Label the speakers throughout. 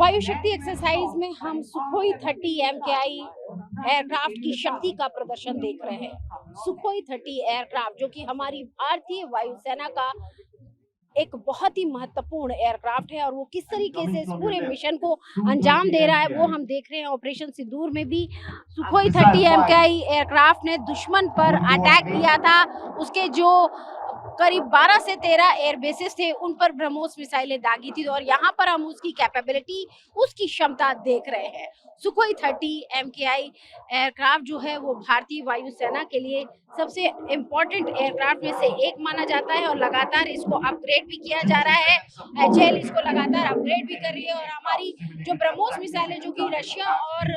Speaker 1: वायु शक्ति एक्सरसाइज में हम सुखोई 30 MKI एयरक्राफ्ट की शक्ति का प्रदर्शन देख रहे हैं। सुखोई 30 एयरक्राफ्ट जो कि हमारी भारतीय वायुसेना का एक बहुत ही महत्वपूर्ण एयरक्राफ्ट है और वो किस तरीके से इस पूरे मिशन को अंजाम दे रहा है वो हम देख रहे हैं। ऑपरेशन सिंदूर में भी सुखोई 30 MKI एयरक्राफ्ट ने दुश्मन पर अटैक किया था। उसके जो करीब 12 से 13 एयर बेसेस थे उन पर ब्रह्मोस मिसाइलें दागी थी और यहाँ पर हम उसकी कैपेबिलिटी, उसकी क्षमता देख रहे हैं। सुखोई 30 MKI एयरक्राफ्ट जो है वो भारतीय वायुसेना के लिए सबसे इम्पोर्टेंट एयरक्राफ्ट में से एक माना जाता है और लगातार इसको अपग्रेड भी किया जा रहा है। एचएएल इसको लगातार अपग्रेड भी कर रही है और हमारी जो ब्रह्मोस मिसाइलें जो कि रशिया और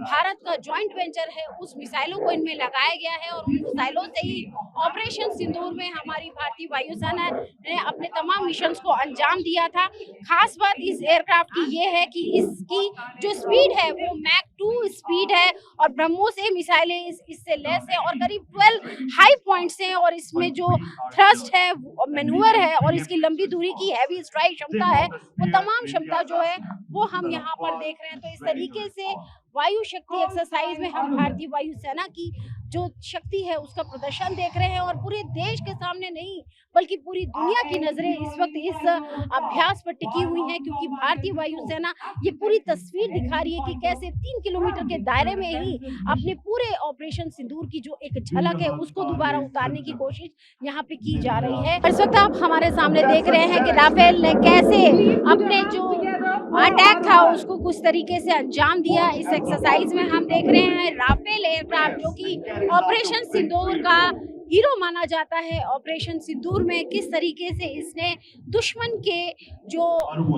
Speaker 1: भारत का ज्वाइंट वेंचर है उस मिसाइलों को इनमें लगाया गया है और उन मिसाइलों से ही ऑपरेशन सिंदूर में हमारी भारतीय वायुसेना ने अपने तमाम मिशंस को अंजाम दिया था। खास बात इस एयरक्राफ्ट की ये है कि इसकी जो स्पीड है वो मैक 2 स्पीड है और ब्रह्मोस मिसाइलें इससे लेस है और करीब 12 हाई पॉइंट्स हैं और इसमें जो थ्रस्ट है मैन्यूवर है और इसकी लंबी दूरी की हैवी स्ट्राइक क्षमता है वो तमाम क्षमता जो है वो हम यहाँ पर देख रहे हैं। तो इस तरीके से वायु शक्ति एक्सरसाइज में हम भारतीय वायुसेना की जो शक्ति है उसका प्रदर्शन देख रहे हैं और पूरे देश के सामने नहीं बल्कि पूरी दुनिया की नजरें इस वक्त इस अभ्यास पर टिकी हुई हैं क्योंकि भारतीय वायुसेना ये पूरी तस्वीर दिखा रही है कि कैसे 3 किलोमीटर के दायरे में ही अपने पूरे ऑपरेशन सिंदूर की जो एक झलक है उसको दोबारा उतारने की कोशिश यहाँ पे की जा रही है। इस वक्त आप हमारे सामने देख रहे हैं कि राफेल ने कैसे अपने जो अटैक था उसको कुछ तरीके से अंजाम दिया। इस एक्सरसाइज में हम देख रहे हैं राफेल एयरक्राफ्ट जो कि ऑपरेशन सिंदूर का हीरो माना जाता है। ऑपरेशन सिंदूर में किस तरीके से इसने दुश्मन के जो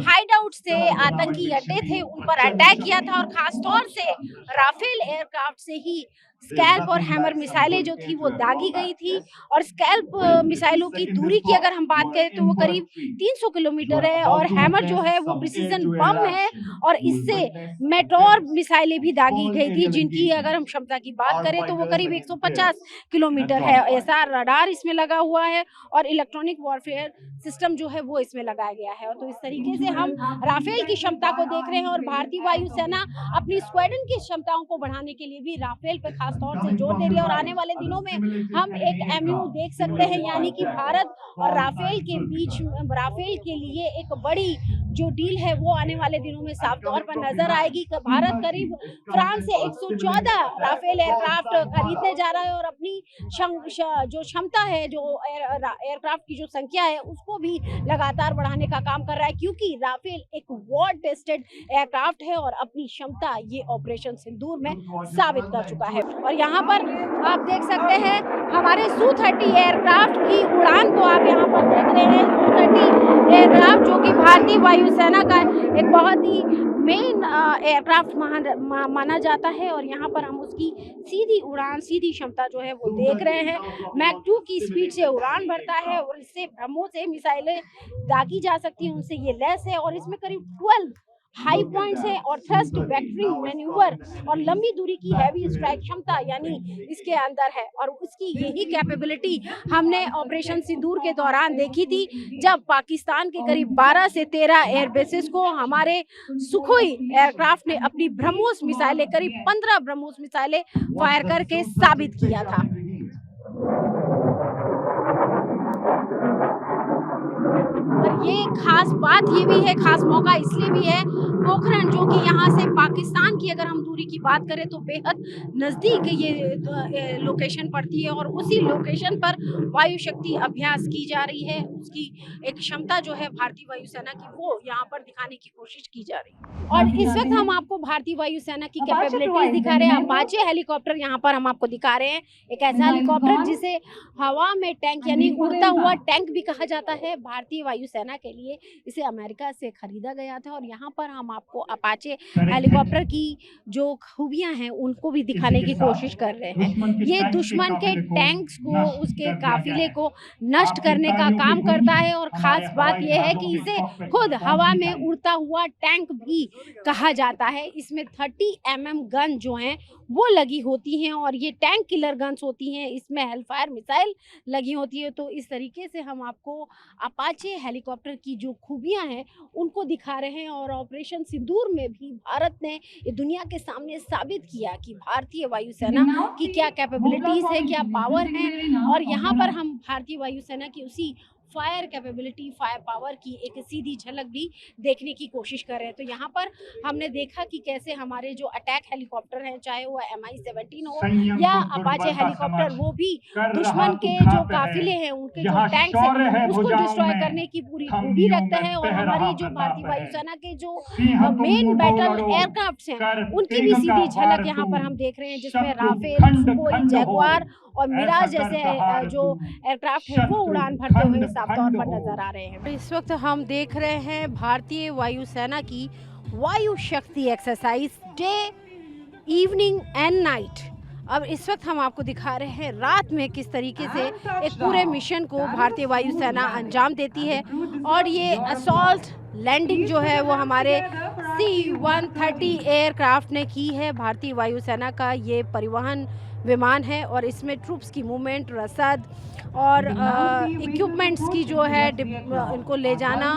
Speaker 1: हाइडआउट थे, आतंकी अड्डे थे उन पर अटैक किया था और खास तौर से राफेल एयरक्राफ्ट से ही स्कैल्प और हैमर मिसाइलें जो थी वो दागी गई थी और स्कैल्प मिसाइलों की दूरी की अगर हम बात करें तो वो करीब 300 किलोमीटर है और हैमर जो है वो प्रिसीजन बम है और इससे मेटोर मिसाइलें भी दागी गई थी जिनकी अगर हम क्षमता की बात करें तो वो करीब 150 किलोमीटर है। ऐसा रडार इसमें लगा हुआ है और इलेक्ट्रॉनिक वॉरफेयर सिस्टम जो है वो इसमें लगाया गया है। तो इस तरीके से हम राफेल की क्षमता को देख रहे हैं और भारतीय वायुसेना अपनी स्क्वाड्रन की क्षमताओं को बढ़ाने के लिए भी राफेल पे खास तौर से जोर दे रही है और आने वाले दिनों में हम एक MU देख सकते हैं यानी कि भारत और राफेल के बीच राफेल के लिए एक बड़ी जो डील है वो आने वाले दिनों में साफ तौर पर नजर आएगी। भारत करीब फ्रांस से 114 राफेल एयरक्राफ्ट खरीदने जा रहा है और अपनी जो क्षमता है, जो एयरक्राफ्ट की जो संख्या है उसको भी लगातार बढ़ाने का काम कर रहा है क्योंकि राफेल एक वॉर टेस्टेड एयरक्राफ्ट है और अपनी क्षमता ये ऑपरेशन सिंदूर में साबित कर चुका है। और यहाँ पर आप देख सकते हैं हमारे Su-30 एयरक्राफ्ट की उड़ान को आप यहाँ पर देख रहे हैं। Su-30 एयरक्राफ्ट जो कि भारतीय वायुसेना का एक बहुत ही मेन एयरक्राफ्ट माना जाता है और यहाँ पर हम उसकी सीधी उड़ान, सीधी क्षमता जो है वो देख रहे हैं। मैक 2 की स्पीड से उड़ान भरता है और इससे ब्रह्मोस मिसाइलें दागी जा सकती हैं, उनसे ये लेस है और इसमें करीब 12 हाई पॉइंट्स है और थ्रस्ट, वेक्टरिंग, मैन्यूवर और लंबी दूरी की हैवी स्ट्राइक क्षमता यानी इसके अंदर है और उसकी यही कैपेबिलिटी हमने ऑपरेशन सिंदूर के दौरान देखी थी जब पाकिस्तान के करीब 12 से 13 एयर बेसेस को हमारे सुखोई एयरक्राफ्ट ने अपनी ब्रह्मोस मिसाइलें करीब 15 ब्रह्मोस मिसाइलें फायर करके साबित किया था। और ये खास बात ये भी है, खास मौका इसलिए भी है पोखरण जो कि यहाँ से पाकिस्तान की अगर हम दूरी की बात करें तो बेहद नज़दीक ये लोकेशन पड़ती है और उसी लोकेशन पर वायु शक्ति अभ्यास की जा रही है। उसकी एक क्षमता जो है भारतीय वायुसेना की वो यहाँ पर दिखाने की कोशिश की जा रही है। और इस वक्त हम आपको भारतीय वायुसेना की कैपेबिलिटीज दिखा रहे हैं। अपाचे हेलीकॉप्टर यहाँ पर हम आपको दिखा रहे हैं, एक ऐसा हेलीकॉप्टर जिसे हवा में टैंक यानी उड़ता हुआ टैंक भी कहा जाता है। भारतीय वायुसेना के लिए इसे अमेरिका से खरीदा गया था और यहाँ पर हम आपको अपाचे हेलीकॉप्टर हेलीकॉप्टर की जो खूबियां हैं उनको भी दिखाने की कोशिश कर रहे हैं। ये दुश्मन के टैंक्स को, उसके काफिले को नष्ट करने का काम करता है और खास बात यह है कि इसे खुद हवा में उड़ता हुआ टैंक भी कहा जाता है। इसमें 30 mm गन जो हैं वो लगी होती हैं और ये टैंक किलर गन्स होती हैं। इसमें हेलफायर मिसाइल लगी होती है। तो इस तरीके से हम आपको अपाचे हेलीकॉप्टर की जो खूबियां हैं उनको दिखा रहे हैं और ऑपरेशन सिंदूर में भी भारत ने ये दुनिया के सामने साबित किया कि भारतीय वायुसेना की क्या कैपेबिलिटीज है, क्या पावर है। और यहाँ पर हम भारतीय वायुसेना की उसी फायर कैपेबिलिटी, फायर पावर की एक सीधी झलक भी देखने की कोशिश कर रहे हैं। तो यहाँ पर हमने देखा कि कैसे हमारे जो अटैक हेलीकॉप्टर हैं, चाहे वो Mi-17 हो या अपाचे हेलीकॉप्टर, वो भी दुश्मन के जो काफिले हैं, उनके जो टैंक्स हैं, उसको डिस्ट्रॉय करने की पूरी खूबी रखता है। और हमारी जो भारतीय वायुसेना के जो मेन बैटल एयरक्राफ्ट हैं उनकी भी सीधी झलक यहाँ पर हम देख रहे हैं, जिसमें राफेल, सुखोई, जगुआर और मिराज जैसे जो एयरक्राफ्ट है वो उड़ान भरते हुए साफ तौर पर नजर आ रहे हैं। इस वक्त हम देख रहे हैं भारतीय वायुसेना की वायु शक्ति exercise, day, evening and night. अब इस वक्त हम आपको दिखा रहे हैं रात में किस तरीके से एक पूरे मिशन को भारतीय वायुसेना अंजाम देती है। और ये असॉल्ट लैंडिंग जो है वो हमारे C-130 एयरक्राफ्ट ने की है। भारतीय वायुसेना का ये परिवहन विमान है और इसमें ट्रूप्स की मूवमेंट, रसद और इक्विपमेंट्स की जो है इनको ले जाना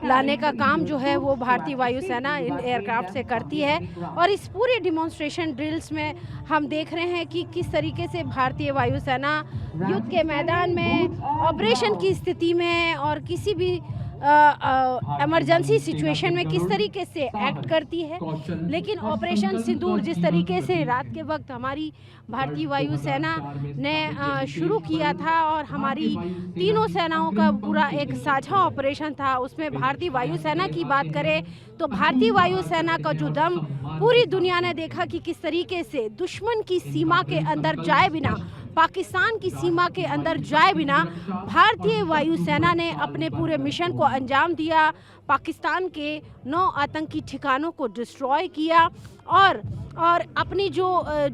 Speaker 1: लाने का काम जो है वो भारतीय वायुसेना इन एयरक्राफ्ट से करती है। और इस पूरे डिमॉन्स्ट्रेशन ड्रिल्स में हम देख रहे हैं कि किस तरीके से भारतीय वायुसेना युद्ध के मैदान में, ऑपरेशन की स्थिति में और किसी भी इमरजेंसी सिचुएशन में किस तरीके से एक्ट करती है। लेकिन ऑपरेशन सिंदूर जिस तरीके से रात के वक्त हमारी भारतीय वायुसेना ने शुरू किया था और हमारी तीनों सेनाओं का पूरा एक साझा ऑपरेशन था, उसमें भारतीय वायुसेना की बात करें तो भारतीय वायुसेना का जो दम पूरी दुनिया ने देखा कि किस तरीके से दुश्मन की सीमा के अंदर जाए बिना, पाकिस्तान की सीमा के अंदर जाए बिना भारतीय वायुसेना ने अपने पूरे मिशन को अंजाम दिया। पाकिस्तान के 9 आतंकी ठिकानों को डिस्ट्रॉय किया और अपनी जो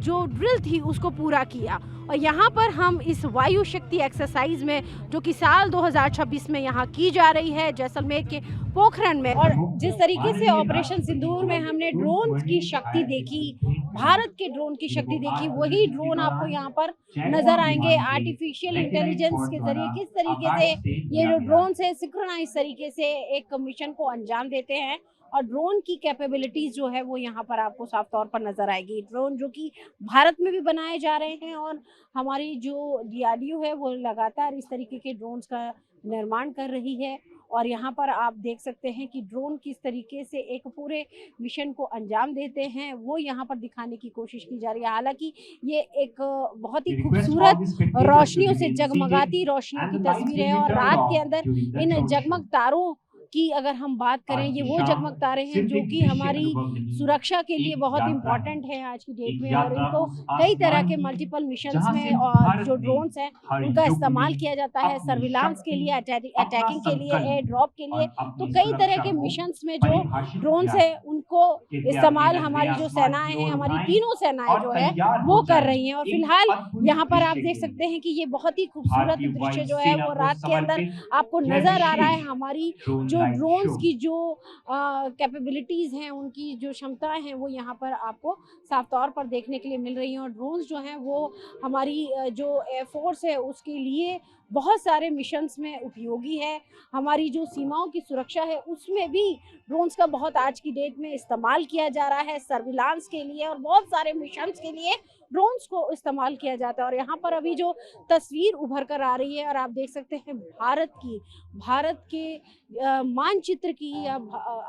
Speaker 1: ड्रिल थी उसको पूरा किया। और यहाँ पर हम इस वायु शक्ति एक्सरसाइज में, जो कि साल 2026 में यहाँ की जा रही है जैसलमेर के पोखरण में, और जिस तरीके से ऑपरेशन सिंदूर में हमने ड्रोन की शक्ति देखी, भारत के ड्रोन की शक्ति देखी, वही ड्रोन आपको यहाँ पर नजर आएंगे। आर्टिफिशियल इंटेलिजेंस के जरिए किस तरीके से ये जो ड्रोन है सिंक्रोनाइज तरीके से एक मिशन को अंजाम देते हैं। और ड्रोन की कैपेबिलिटीज जो है वो यहाँ पर आपको साफ तौर पर नजर आएगी। ड्रोन जो कि भारत में भी बनाए जा रहे हैं और हमारी जो DRDO है वो लगातार इस तरीके के ड्रोन्स का निर्माण कर रही है। और यहाँ पर आप देख सकते हैं कि ड्रोन किस तरीके से एक पूरे मिशन को अंजाम देते हैं, वो यहाँ पर दिखाने की कोशिश की जा रही है। हालांकि ये एक बहुत ही खूबसूरत रोशनियों से जगमगाती रोशनियों की तस्वीर है और रात के अंदर इन जगमग तारों की अगर हम बात करें, ये वो जगमग तारे हैं जो कि हमारी सुरक्षा के लिए बहुत इंपॉर्टेंट है आज की डेट में। और इनको कई तरह के मल्टीपल मिशंस में और जो ड्रोन्स हैं उनका इस्तेमाल किया जाता है, सर्विलांस के लिए, अटैकिंग के लिए, एयर ड्रॉप के लिए। तो कई तरह के मिशंस में जो ड्रोन्स है उनको इस्तेमाल हमारी जो सेनाएं हैं, हमारी तीनों सेनाएं जो है वो कर रही हैं। और फिलहाल यहाँ पर आप देख सकते हैं कि ये बहुत ही खूबसूरत दृश्य जो है वो रात के अंदर आपको नजर आ रहा है। हमारी जो ड्रोन्स की जो कैपेबिलिटीज हैं, उनकी जो क्षमताएं हैं वो यहाँ पर आपको साफ तौर पर देखने के लिए मिल रही हैं। और ड्रोन्स जो हैं वो हमारी जो एयरफोर्स है उसके लिए बहुत सारे मिशंस में उपयोगी है। हमारी जो सीमाओं की सुरक्षा है उसमें भी ड्रोन्स का बहुत आज की डेट में इस्तेमाल किया जा रहा है, सर्विलांस के लिए और बहुत सारे मिशंस के लिए ड्रोन्स को इस्तेमाल किया जाता है। और यहाँ पर अभी जो तस्वीर उभर कर आ रही है और आप देख सकते हैं भारत के मानचित्र की या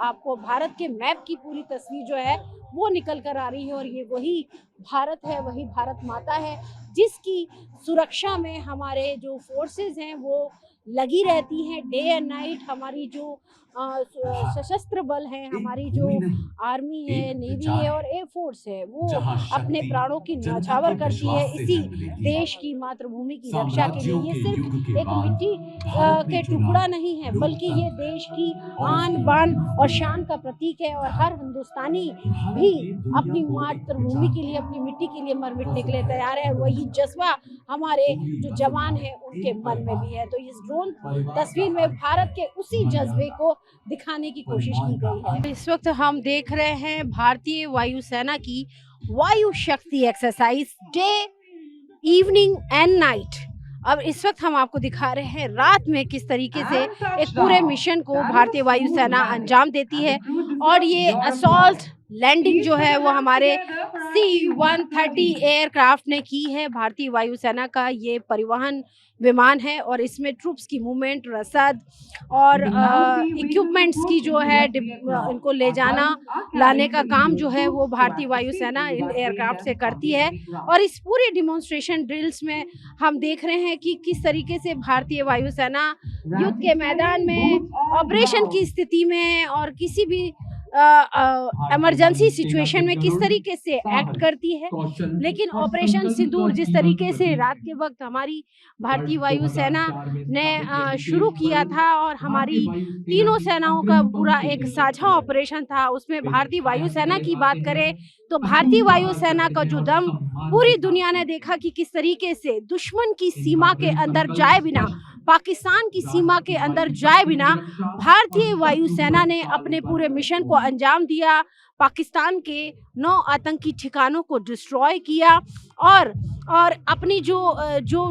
Speaker 1: आपको भारत के मैप की पूरी तस्वीर जो है वो निकल कर आ रही है। और ये वही भारत है, वही भारत माता है जिसकी सुरक्षा में हमारे जो फोर्सेस हैं वो लगी रहती हैं डे एंड नाइट। हमारी जो सशस्त्र बल हैं, हमारी जो आर्मी है, नेवी है और एयरफोर्स है, वो अपने प्राणों की न्यौछावर करती है इसी देश की मातृभूमि की रक्षा के लिए। ये सिर्फ एक मिट्टी के टुकड़ा नहीं है, बल्कि ये देश की आन बान और शान का प्रतीक है। और हर हिंदुस्तानी भी अपनी मातृभूमि के लिए, अपनी मिट्टी के लिए मर मिटने के लिए तैयार है। वही जज्बा हमारे जो जवान हैं उनके मन में भी है। तो इस ड्रोन तस्वीर में भारत के उसी जज्बे को दिखाने की कोशिश की गई है। इस वक्त हम देख रहे हैं भारतीय वायुसेना की वायु शक्ति exercise, day, evening and night. अब इस वक्त हम आपको दिखा रहे हैं रात में किस तरीके से एक पूरे मिशन को भारतीय वायुसेना अंजाम देती है। और ये असॉल्ट लैंडिंग जो है वो हमारे C-130 एयरक्राफ्ट ने की है। भारतीय वायुसेना का ये परिवहन विमान है और इसमें ट्रूप्स की मूवमेंट, रसद और इक्विपमेंट्स की जो है इनको ले जाना लाने का काम जो है वो भारतीय वायुसेना इन एयरक्राफ्ट से करती है। और इस पूरे डिमॉन्स्ट्रेशन ड्रिल्स में हम देख रहे हैं कि किस तरीके से भारतीय वायुसेना युद्ध के मैदान में, ऑपरेशन की स्थिति में और किसी भी इमरजेंसी सिचुएशन में किस तरीके से एक्ट करती है। लेकिन ऑपरेशन सिंदूर जिस तरीके से रात के वक्त हमारी भारतीय वायुसेना ने शुरू किया था और हमारी तीनों सेनाओं का पूरा एक साझा ऑपरेशन था, उसमें भारतीय वायुसेना की बात करें तो भारतीय वायुसेना का जो दम पूरी दुनिया ने देखा कि किस तरीके से दुश्मन की सीमा के अंदर जाए बिना, पाकिस्तान की सीमा के अंदर जाए बिना भारतीय वायुसेना ने अपने पूरे मिशन को अंजाम दिया। पाकिस्तान के 9 आतंकी ठिकानों को डिस्ट्रॉय किया और अपनी जो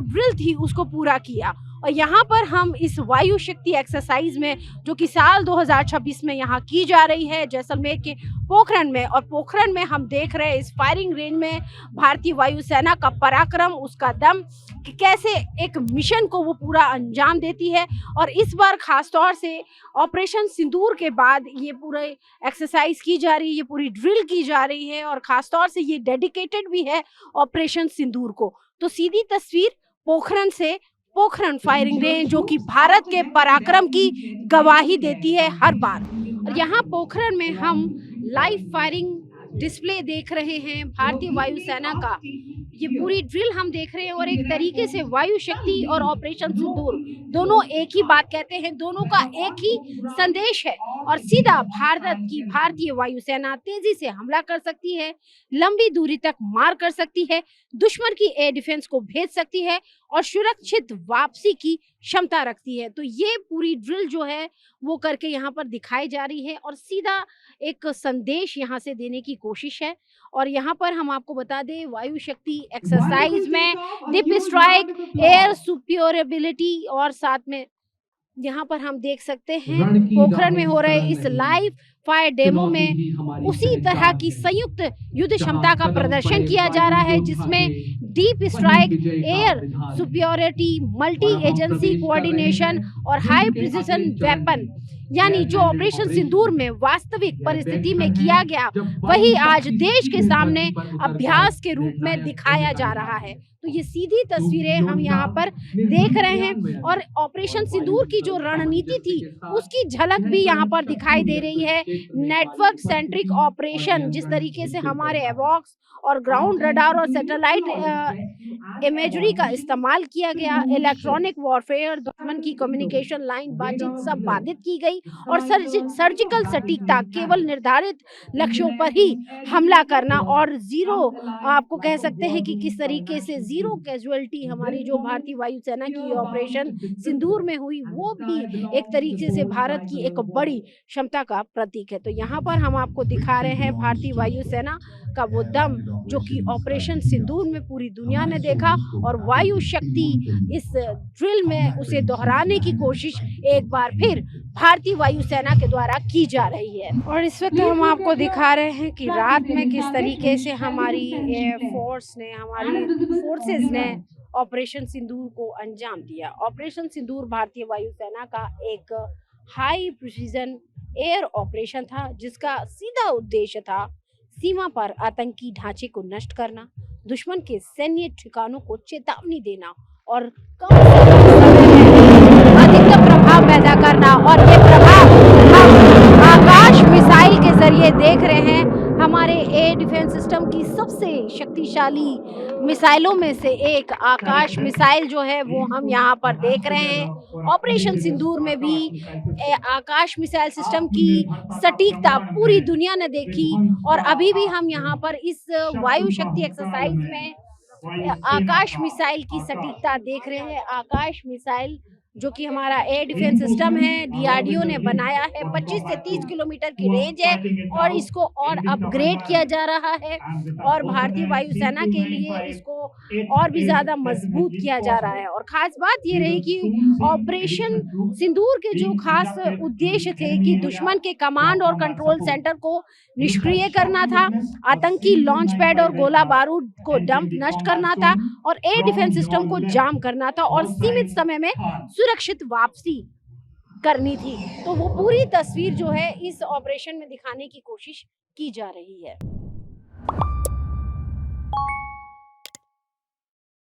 Speaker 1: ड्रिल थी उसको पूरा किया। और यहाँ पर हम इस वायु शक्ति एक्सरसाइज में, जो कि साल 2026 में यहाँ की जा रही है जैसलमेर के पोखरण में, और पोखरण में हम देख रहे हैं इस फायरिंग रेंज में भारतीय वायुसेना का पराक्रम, उसका दम, कि कैसे एक मिशन को वो पूरा अंजाम देती है। और इस बार खास तौर से ऑपरेशन सिंदूर के बाद ये पूरे एक्सरसाइज की जा रही है, ये पूरी ड्रिल की जा रही है और खास तौर से ये डेडिकेटेड भी है ऑपरेशन सिंदूर को। तो सीधी तस्वीर पोखरण से, पोखरण फायरिंग रेंज जो कि भारत के पराक्रम की गवाही देती है हर बार। और यहाँ पोखरण में हम लाइव फायरिंग डिस्प्ले देख रहे हैं भारतीय वायुसेना का। ये पूरी ड्रिल हम देख रहे हैं और एक तरीके से वायु शक्ति और ऑपरेशन सिंदूर दोनों एक ही बात कहते हैं, दोनों का एक ही संदेश है। और सीधा भारत की भारतीय वायुसेना तेजी से हमला कर सकती है, लंबी दूरी तक मार कर सकती है, दुश्मन की एयर डिफेंस को भेज सकती है और सुरक्षित वापसी की क्षमता रखती है। तो ये पूरी ड्रिल जो है वो करके यहाँ पर दिखाई जा रही है और सीधा एक संदेश यहाँ से देने की कोशिश है। और यहाँ पर हम आपको बता दें वायु शक्ति एक्सरसाइज में डीप स्ट्राइक, एयर सुपियोरिटी और साथ में यहाँ पर हम देख सकते हैं पोखरण में हो रहे इस लाइव फायर डेमो में उसी तरह की संयुक्त युद्ध क्षमता का प्रदर्शन किया जा रहा है, जिसमें deep strike, air superiority, multi agency coordination और हाई प्रिसिजन वेपन, यानी जो ऑपरेशन सिंदूर में वास्तविक परिस्थिति में किया गया वही आज देश के सामने अभ्यास के रूप में दिखाया जा रहा है। तो ये सीधी तस्वीरें हम यहाँ पर देख रहे हैं और ऑपरेशन सिंदूर की जो रणनीति थी उसकी झलक भी यहाँ पर दिखाई दे रही है। नेटवर्क सेंट्रिक ऑपरेशन, जिस तरीके से हमारे एवॉक्स और ग्राउंड रडार और सैटेलाइट इमेजरी का इस्तेमाल किया गया, इलेक्ट्रॉनिक वॉरफेयर, दुश्मन की कम्युनिकेशन लाइन, बातचीत सब बाधित की गई और सर्जिकल सटीकता, केवल निर्धारित लक्ष्यों पर ही हमला करना और जीरो, आपको कह सकते हैं कि किस तरीके से जीरो कैजुअलिटी हमारी जो भारतीय वायुसेना की ऑपरेशन सिंदूर में हुई वो भी एक तरीके से भारत की एक बड़ी क्षमता का प्रतीक है। तो यहाँ पर हम आपको दिखा रहे हैं भारतीय वायुसेना का वो दम जो कि ऑपरेशन सिंदूर में पूरी दुनिया ने देखा और वायु शक्ति इस ड्रिल में उसे दोहराने की कोशिश एक बार फिर भारतीय वायुसेना के द्वारा की जा रही है। और इस वक्त हम आपको दिखा रहे हैं कि रात में किस तरीके से हमारी एयरफोर्स ने, हमारी फोर्सेस ने ऑपरेशन सिंदूर को अंजाम दिया। ऑपरेशन सिंदूर भारतीय वायुसेना का एक हाई प्रिसीजन एयर ऑपरेशन था, जिसका सीधा उद्देश्य था सीमा पर आतंकी ढांचे को नष्ट करना, दुश्मन के सैन्य ठिकानों को चेतावनी देना और कम अधिकतम प्रभाव पैदा करना। और ये प्रभाव मिसाइल के जरिए देख रहे हैं। हमारे एयर डिफेंस सिस्टम की सबसे शक्तिशाली मिसाइलों में से एक आकाश मिसाइल जो है वो हम यहाँ पर देख रहे हैं। ऑपरेशन सिंदूर में भी आकाश मिसाइल सिस्टम की सटीकता पूरी दुनिया ने देखी और अभी भी हम यहाँ पर इस वायु शक्ति एक्सरसाइज में आकाश मिसाइल की सटीकता देख रहे हैं। आकाश मिसाइल जो कि हमारा एयर डिफेंस सिस्टम है, डीआरडीओ ने बनाया है, 25 से 30 किलोमीटर की रेंज है और इसको और अपग्रेड किया जा रहा है और भारतीय वायुसेना के लिए इसको और भी ज़्यादा मजबूत किया जा रहा है। और ख़ास बात ये रही कि ऑपरेशन सिंदूर के जो खास उद्देश्य थे कि दुश्मन के कमांड और कंट्रोल सेंटर को निष्क्रिय करना था, आतंकी लॉन्च पैड और गोला बारूद को डंप नष्ट करना था और एयर डिफेंस सिस्टम को जाम करना था और सीमित समय में सुरक्षित वापसी करनी थी। तो वो पूरी तस्वीर जो है इस ऑपरेशन में दिखाने की कोशिश की जा रही है।